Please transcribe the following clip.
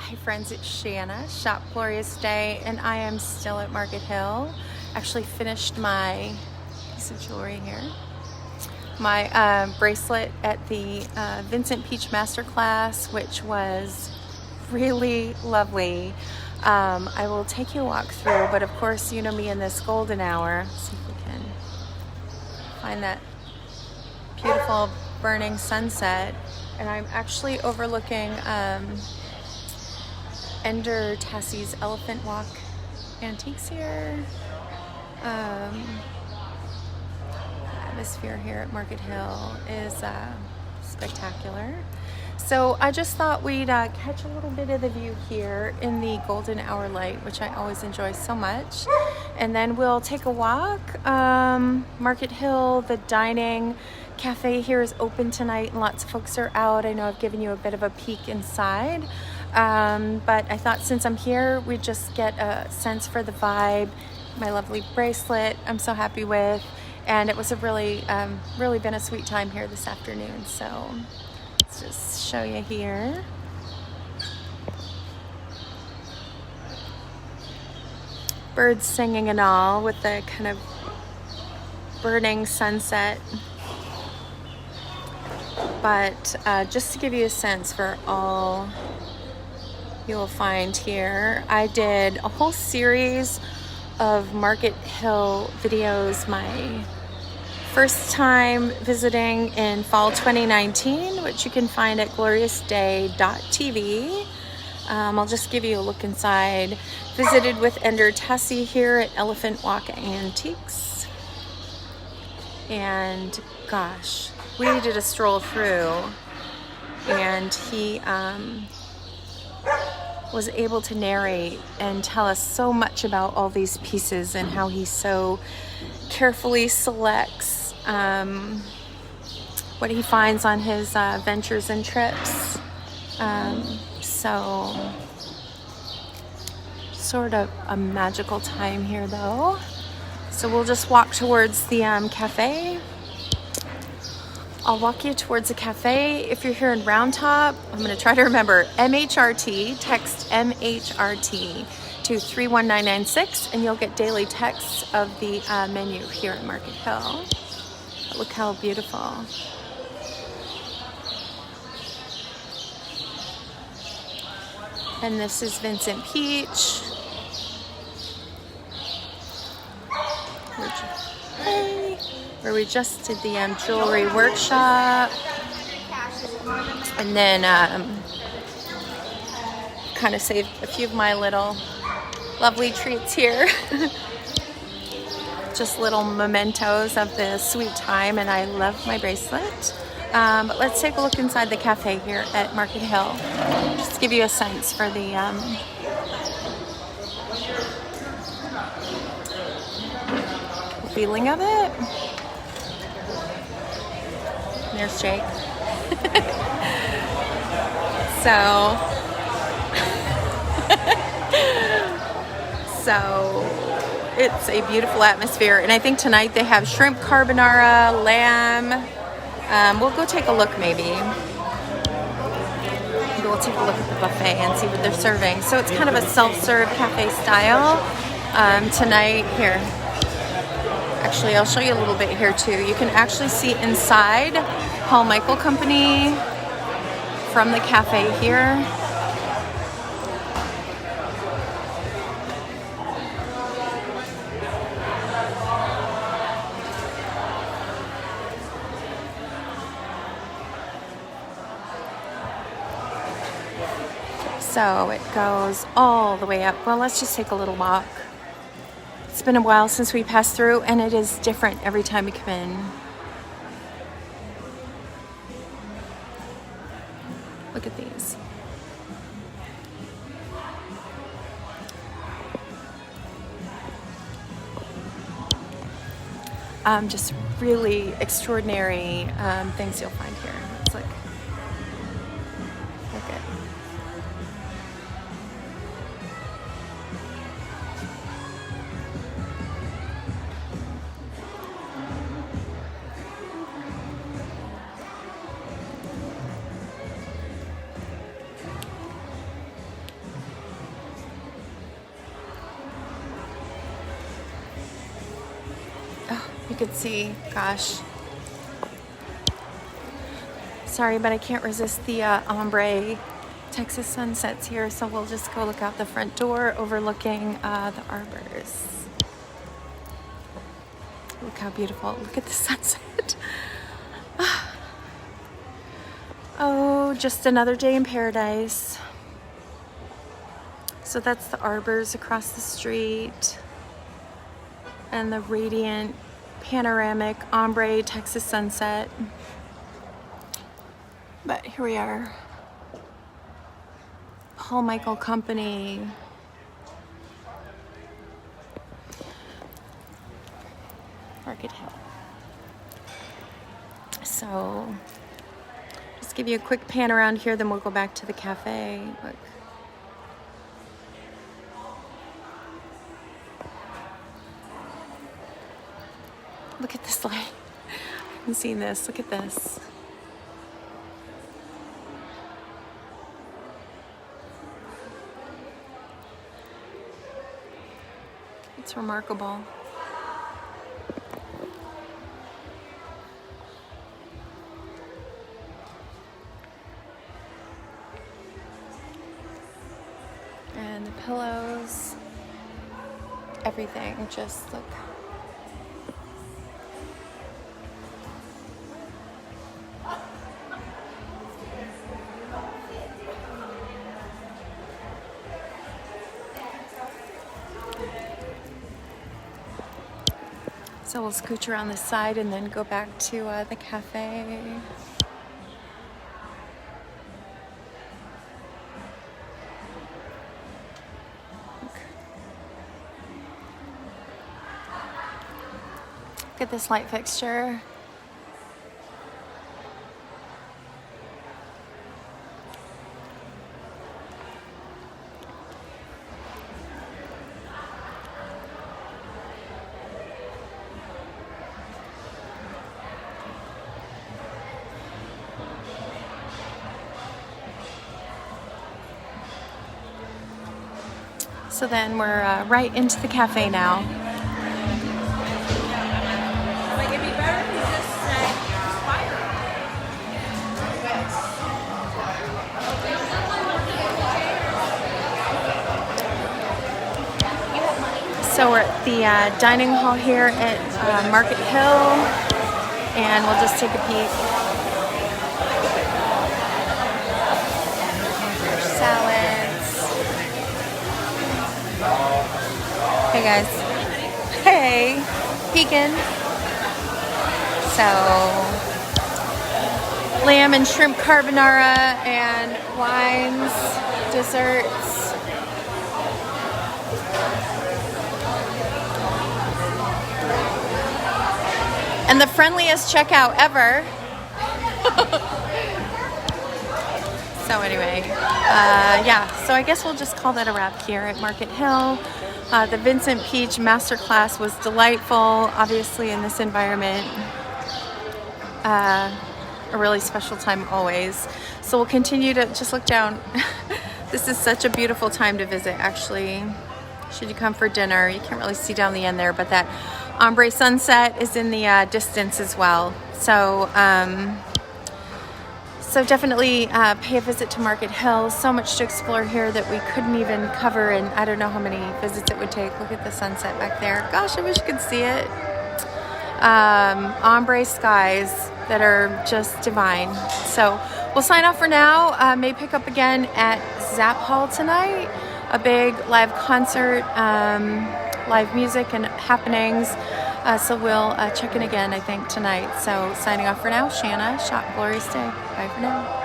Hi friends, it's Shanna, Shop Glorious Day, and I am still at Market Hill. Actually finished my piece of jewelry here. My bracelet at the Vincent Peach Masterclass, which was really lovely. I will take you a walk through, but of course, you know me in this golden hour. Let's see if we can find that beautiful burning sunset. And I'm actually overlooking Ender Tassie's Elephant Walk Antiques here. Atmosphere here at Market Hill is spectacular. So I just thought we'd catch a little bit of the view here in the golden hour light, which I always enjoy so much. And then we'll take a walk. Market Hill, the dining cafe here is open tonight and lots of folks are out. I know I've given you a bit of a peek inside. But I thought since I'm here, we'd just get a sense for the vibe. My lovely bracelet I'm so happy with. And it was a really been a sweet time here this afternoon. So let's just show you here. Birds singing and all with the kind of burning sunset. But just to give you a sense for all you'll find here, I did a whole series of Market Hill videos my first time visiting in fall 2019, which you can find at gloriousday.tv. I'll just give you a look inside. Visited with Ender Tassie here at Elephant Walk Antiques. And gosh, we did a stroll through and he was able to narrate and tell us so much about all these pieces and how he so carefully selects what he finds on his ventures and trips. So sort of a magical time here though. So we'll just walk towards the cafe. I'll walk you towards the cafe. If you're here in Round Top, I'm going to try to remember MHRT, text MHRT to 31996 and you'll get daily texts of the menu here at Market Hill. But look how beautiful. And this is Vincent Peach. Where we just did the jewelry workshop, and then kind of saved a few of my little lovely treats here. Just little mementos of the sweet time, and I love my bracelet. But let's take a look inside the cafe here at Market Hill, just to give you a sense for the feeling of it. There's Jake. So it's a beautiful atmosphere, and I think tonight they have shrimp carbonara, lamb. We'll go take a look maybe. We'll take a look at the buffet and see what they're serving. So it's kind of a self-serve cafe style. Tonight, here. Actually, I'll show you a little bit here too. You can actually see inside Paul Michael Company from the cafe here. So it goes all the way up. Well, let's just take a little walk. It's been a while since we passed through, and it is different every time we come in. Look at these. Just really extraordinary things you'll find here. It's like, look at. You could see, gosh. Sorry, but I can't resist the ombre Texas sunsets here, so we'll just go look out the front door overlooking the arbors. Look how beautiful. Look at the sunset. Oh, just another day in paradise. So that's the arbors across the street and the radiant panoramic ombre Texas sunset. But here we are. Paul Michael Company. Market Hill. So, just give you a quick pan around here, then we'll go back to the cafe. Look. Look at this light. I haven't seen this. Look at this. It's remarkable. And the pillows, everything, just look. So we'll scooch around the side and then go back to the cafe. Look at this light fixture. So then we're right into the cafe now. So we're at the dining hall here at Market Hill, and we'll just take a peek. There's salads. Hey guys. Hey, peeking. So, lamb and shrimp carbonara and wines, desserts. And the friendliest checkout ever. So anyway, yeah, so I guess we'll just call that a wrap here at Market Hill. The Vincent Peach Masterclass was delightful, obviously in this environment. A really special time always. So we'll continue to just look down. This is such a beautiful time to visit, actually. Should you come for dinner, you can't really see down the end there, but that ombre sunset is in the distance as well. So, so definitely pay a visit to Market Hill. So much to explore here that we couldn't even cover, and I don't know how many visits it would take. Look at the sunset back there. Gosh, I wish you could see it. Ombre skies that are just divine. So we'll sign off for now. May pick up again at Zap Hall tonight. A big live concert, live music and happenings. So we'll check in again, I think, tonight. So signing off for now, Shanna, Shop Glorious Day. Bye for now.